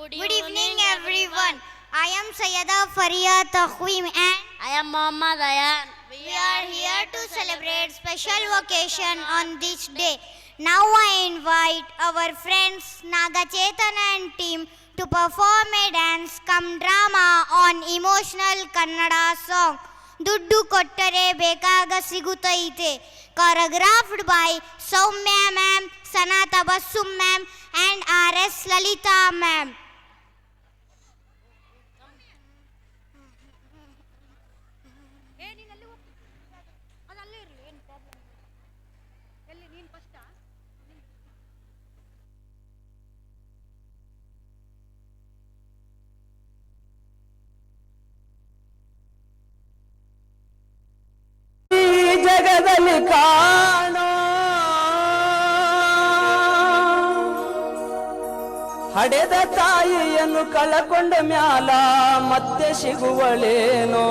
Good evening, everyone. I am Sayyada Faria Taqweem and I am Muhammad Ayan. we are here to celebrate special occasion on this day. Now I invite our friends Nagachetan and team to perform a dance cum drama on emotional Kannada song Duddu Kottare Bekaga Sigutaite, choreographed by Soumya ma'am, Sanata Bassum ma'am and R.S. Lalita ma'am. ಜಗದಲ್ಲಿ ಕಾಣೋ ಹಡೆದ ತಾಯಿಯನ್ನು ಕಳಕೊಂಡ ಮ್ಯಾಲ ಮತ್ತೆ ಸಿಗುವಳೇನೋ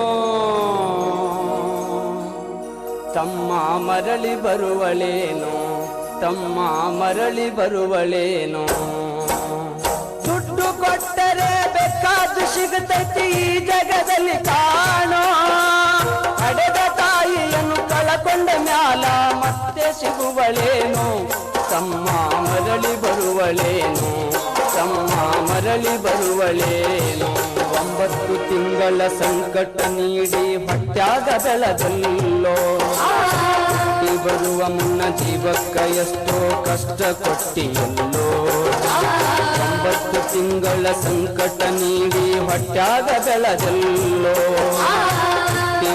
ತಮ್ಮ ಮರಳಿ ಬರುವಳೇನೋ ತಮ್ಮ ಮರಳಿ ಬರುವಳೇನೋ ದುಡ್ಡು ಕೊಟ್ಟರೆ ಬೇಕಾದ್ದು ಸಿಗುತ್ತೈತಿ ಈ ಜಗದಲ್ಲಿ ಕಾಣೋ ಹಡೆದ ತಾಯಿಯನ್ನು ಕಳಕೊಂಡ ಮ್ಯಾಲ ಮತ್ತೆ ಸಿಗುವಳೇನು ತಮ್ಮ ಮರಳಿ ಬರುವಳೇನು ತಮ್ಮ ಮರಳಿ ಬರುವಳೇನು 9 ತಿಂಗಳ ಸಂಕಟ ನೀಡಿ ಹೊಟ್ಯಾಗ ಬೆಳೆದಲ್ಲೋ ಬರುವ ಮುನ್ನ ಜೀವಕ್ಕ ಎಷ್ಟೋ ಕಷ್ಟ ಕೊಟ್ಟಿಯಲ್ಲೋ 9 ತಿಂಗಳ ಸಂಕಟ ನೀಡಿ ಹೊಟ್ಯಾಗ ಬೆಳೆದಲ್ಲೋ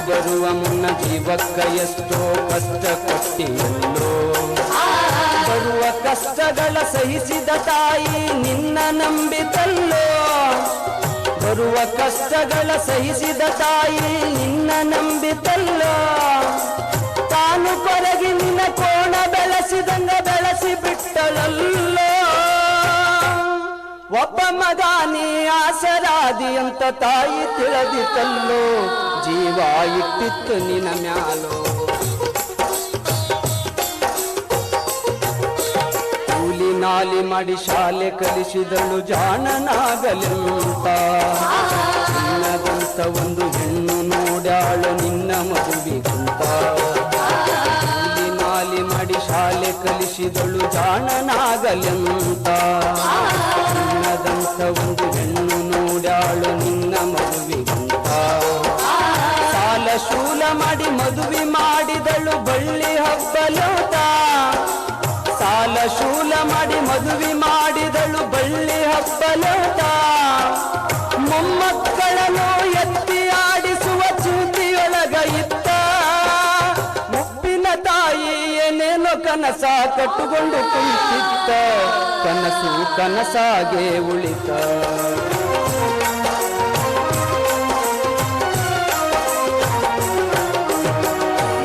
ಬರುವ ಮುನ್ನ ಜೀವಕ್ಕ ಎಷ್ಟೋ ಕಷ್ಟ ಕೊಟ್ಟಿಯಲ್ಲೋ ಬರುವ ಕಷ್ಟಗಳ ಸಹಿಸಿದ ತಾಯಿ ನಿನ್ನ ನಂಬಿತಲ್ಲೋ ಬರುವ ಕಷ್ಟಗಳ ಸಹಿಸಿದ ತಾಯಿ ನಿನ್ನ ನಂಬಿತಲ್ಲೋ ತಾನು ಕೊರಗಿ ನಿನ್ನ ಕೋಣ ಬೆಳೆಸಿದಂಗ ಬೆಳೆಸಿ ಬಿಟ್ಟಳಲ್ಲೋ ಒಬ್ಬ ಮಗ ನೀ ಆಸರಾದಿ ಅಂತ ತಾಯಿ ತಿಳಿದಿತಲ್ಲೋ ಜೀವ ಇಟ್ಟಿತ್ತು ನಿನ್ನ ಮ್ಯಾಲೋ ಕೂಲಿ ನಾಲಿ ಮಾಡಿ ಶಾಲೆ ಕಲಿಸಿದಳು ಜಾಣನಾಗಲೆಂತ ನಿನ್ನದಂತ ಒಂದು ಹೆಣ್ಣು ನೋಡ್ಯಾಳು ನಿನ್ನ ಮಗುವಿಗಂತ ಕೂಲಿ ನಾಲಿ ಮಾಡಿ ಶಾಲೆ ಕಲಿಸಿದಳು ಜಾಣನಾಗಲೆಂತ ನಿನ್ನದಂತ ಒಂದು ಹೆಣ್ಣು ನೋಡ್ಯಾಳು ನಿನ್ನ ಮಗುವಿಗಂತ ಸಾಲ ಶೂಲ ಮಾಡಿ ಮದುವೆ ಮಾಡಿದಳು ಬಳ್ಳಿ ಹಬ್ಬಲೋತ ಸಾಲ ಶೂಲ ಮಾಡಿ ಮದುವೆ ಮಾಡಿದಳು ಬಳ್ಳಿ ಹಬ್ಬಲೋತ ಮೊಮ್ಮಕ್ಕಳನ್ನು ಎತ್ತಿ ಆಡಿಸುವ ಚೂತಿಯೊಳಗ ಇತ್ತ ಮುಪ್ಪಿನ ತಾಯಿ ಏನೇನೋ ಕನಸ ಕಟ್ಟುಕೊಂಡು ಕುಳಿತಿತ್ತ ಕನಸು ಕನಸಾಗೆ ಉಳಿತ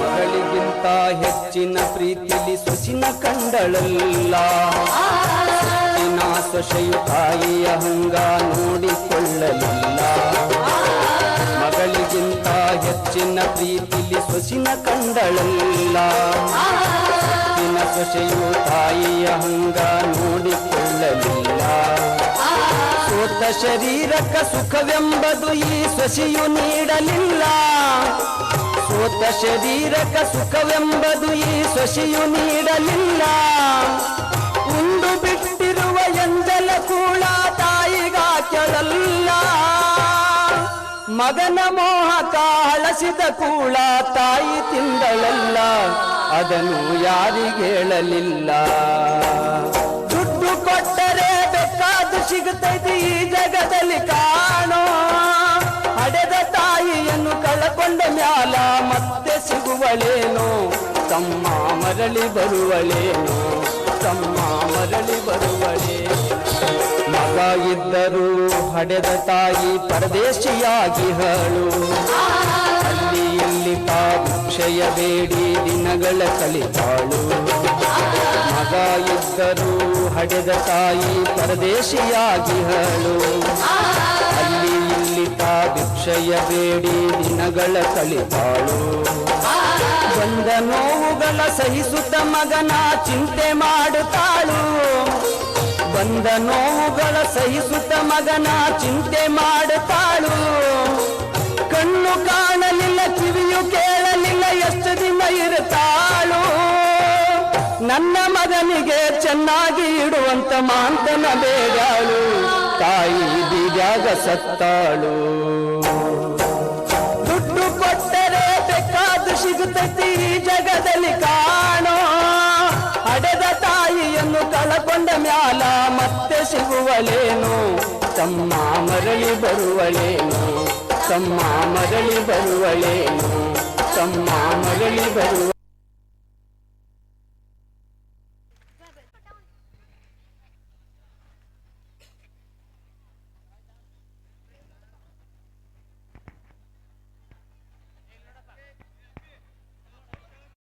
ಮಗಳಿಗಿಂತ ಹೆಚ್ಚಿನ ಪ್ರೀತಿಲಿ ಸೊಸಿನ ಕಂಡಳಲ್ಲ ಸೊಸಿನ ಸೊಸೆಯು ತಾಯಿಯ ಹಂಗ ನೋಡಿಕೊಳ್ಳಲಿಲ್ಲ ಮಗಳಿಗಿಂತ ಹೆಚ್ಚಿನ ಪ್ರೀತಿಲಿ ಸೊಸಿನ ಕಂಡಳಲ್ಲ ಸೊಸಿನ ಸೊಸೆಯು ತಾಯಿಯ ಹಂಗ ನೋಡಿಕೊಳ್ಳಲಿಲ್ಲ ಸೋತ ಶರೀರಕ್ಕ ಸುಖವೆಂಬುದು ಈ ಸೊಸೆಯು ನೀಡಲಿಲ್ಲ ಸೋತ ಶರೀರಕ ಸುಖವೆಂಬುದು ಈ ಸೊಸೆಯು ನೀಡಲಿಲ್ಲ ಉಂಡು ಬಿಟ್ಟಿರುವ ಎಂಜಲ ಕೂಳ ತಾಯಿಗಾಕೆಳಲ್ಲ ಮಗನ ಮೋಹಕ ಹಳಸಿದ ಕೂಳ ತಾಯಿ ತಿಂದಳಲ್ಲ ಅದನ್ನು ಯಾರಿಗೇಳಲಿಲ್ಲ ದುಡ್ಡು ಕೊಟ್ಟರೆ ಬೇಕಾದು ಸಿಗುತ್ತೈತಿ ಈ ಜಗದಲ್ಲಿ ಕಾಣೋ ಹಡೆದ ತಾಯಿಯನ್ನು ಕಳಕೊಂಡ ಮ್ಯಾಲ ಮತ್ತೆ ಸಿಗುವಳೇನೋ ತಮ್ಮ ಮರಳಿ ಬರುವಳೇನೋ ತಮ್ಮ ಮರಳಿ ಬರುವಳೇನೋ ಮಗ ಇದ್ದರೂ ಹಡೆದ ತಾಯಿ ಪರದೇಶಿಯಾಗಿ ಹಳು ಅಲ್ಲಿ ಇಲ್ಲಿ ತಾ ಭಿಕ್ಷೆಯ ಬೇಡಿ ದಿನಗಳ ಕಲಿತಾಳು ಮಗ ಇದ್ದರೂ ಹಡೆದ ತಾಯಿ ಪರದೇಶಿಯಾಗಿ ಹಳು ಅಲ್ಲಿ ಇಲ್ಲಿ ತಾ ಭಿಕ್ಷೆಯ ಬೇಡಿ ದಿನಗಳ ಕಲಿತಾಳು ಬಂದ ನೋವುಗಳ ಸಹಿಸುತ್ತ ಮಗನ ಚಿಂತೆ ಮಾಡುತ್ತಾಳು ಬಂದ ನೋವುಗಳ ಸಹಿಸುತ್ತ ಮಗನ ಚಿಂತೆ ಮಾಡುತ್ತಾಳು. ಕಣ್ಣು ಕಾಣಲಿಲ್ಲ, ಕಿವಿಯು ಕೇಳಲಿಲ್ಲ, ಎಷ್ಟು ದಿನ ಇರುತ್ತಾಳು. ನನ್ನ ಮಗನಿಗೆ ಚೆನ್ನಾಗಿ ಇಡುವಂತ ಮಾಂತನ ಬೇಡಾಳು, ತಾಯಿ ಬೀಜಾಗ ಸತ್ತಾಳು. ದುಡ್ಡು ಕೊಟ್ಟರೆ ಬೇಕಾದು ಸಿಗುತ್ತೈತಿ ಈ ಜಗದಲ್ಲಿ ಕಾಣೋ. ಹಡೆದ ತಾಯಿಯನ್ನು ಕಳಕೊಂಡ ಮ್ಯಾಲ ಮತ್ತೆ ಸಿಗುವಳೇನು, ತಮ್ಮ ಮರಳಿ ಬರುವಳೇನು, ತಮ್ಮ ಮರಳಿ ಬರುವಳೇನು, ತಮ್ಮ ಮರಳಿ ಬರುವ